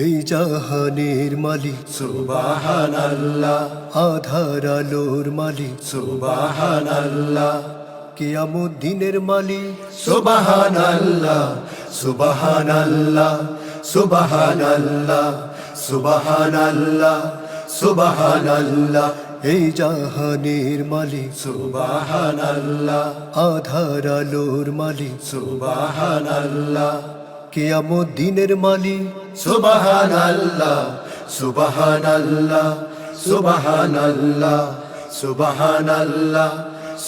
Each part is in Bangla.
এই জাহানের মালিক সুবহানাল্লাহ, আধার আলোর মালিক সুবহানাল্লাহ, কিয়ামত দিনের মালিক সুবহানাল্লাহ, সুবহানাল্লাহ, সুবহানাল্লাহ, সুবহানাল্লাহ, সুবহানাল্লাহ, এই জাহানের মালিক সুবহানাল্লাহ, আধার আলোর মালিক সুবহানাল্লাহ, কিয়ামত দিনের মালিক সুবহানাল্লাহ, সুবহানাল্লাহ, সুবহানাল্লাহ, সুবহানাল্লাহ,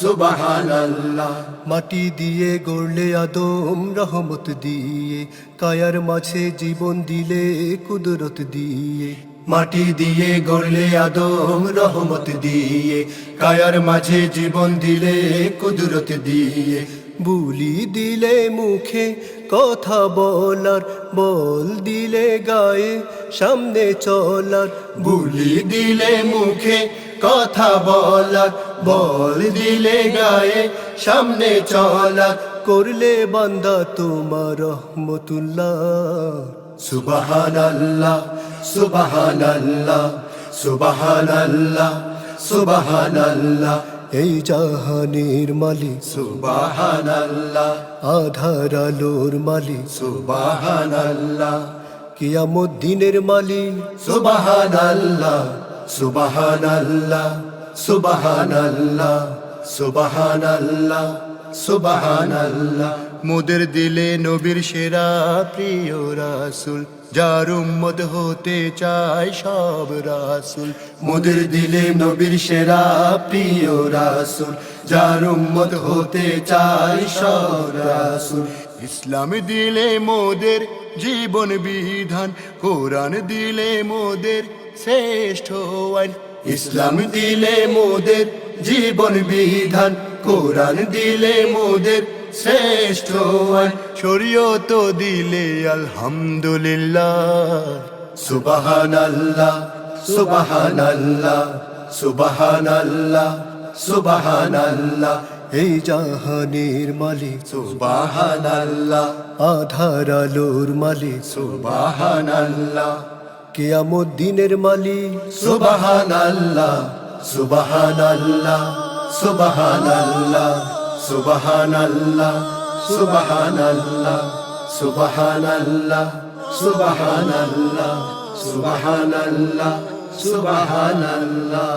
সুবহানাল্লাহ। মাটি দিয়ে গড়লে আদম রহমত দিয়ে, কায়ার মাঝে জীবন দিলে কুদরত দিয়ে। মাটি দিয়ে গড়লে আদম রহমত দিয়ে, কায়ার মাঝে জীবন দিলে কুদরত দিয়ে। বুলি দিলে মুখে কথা বলার, বল দিলে গায়ে সামনে চলার। বুলি দিলে মুখে কথা বলার, বল দিলে গায়ে সামনে চলার। করলে বান্দা তোমার রহমতুল্লাহ। সুবহানাল্লাহ, সুবহানাল্লাহ, সুবহানাল্লাহ, সুবহানাল্লাহ, এই জাহানের মালিক সুবহানাল্লাহ, আধার আলোর মালিক সুবহানাল্লাহ, কিয়ামত দিনের মালিক সুবহানাল্লাহ, সুবহানাল্লাহ, সুবহানাল্লাহ, সুবহানাল্লাহ, সুবহানাল্লাহ। মোদের দিলে নবীর সেরা প্রিয় রাসূল, যার উম্মত হতে চায় সব রাসূল। মোদের দিলে নবীর সেরা প্রিয় রাসূল, যার উম্মত হতে চায় সব রাসূল। ইসলাম দিলে মোদের জীবন বিধান, কোরআন দিলে মোদের শ্রেষ্ঠ আইন। ইসলাম দিলে মোদের জীবন বিধান, কোরআন দিলে মোদের শ্রেষ্ঠ আইন। শরীয়ত দিলে আলহামদুলিল্লাহ। সুবহানাল্লাহ, সুবহানাল্লাহ, সুবহানাল্লাহ, সুবহানাল্লাহ, এই জাহানের মালিক সুবহানাল্লাহ, আধার আলোর মালিক সুবহানাল্লাহ, কিয়ামত দিনের মালিক সুবহানাল্লাহ, সুবহানাল্লাহ, সুবহানাল্লাহ, সুবহানাল্লাহ, সুবহানাল্লাহ, সুবহানাল্লাহ, সুবহানাল্লাহ, সুবহানাল্লাহ, সুবহানাল্লাহ।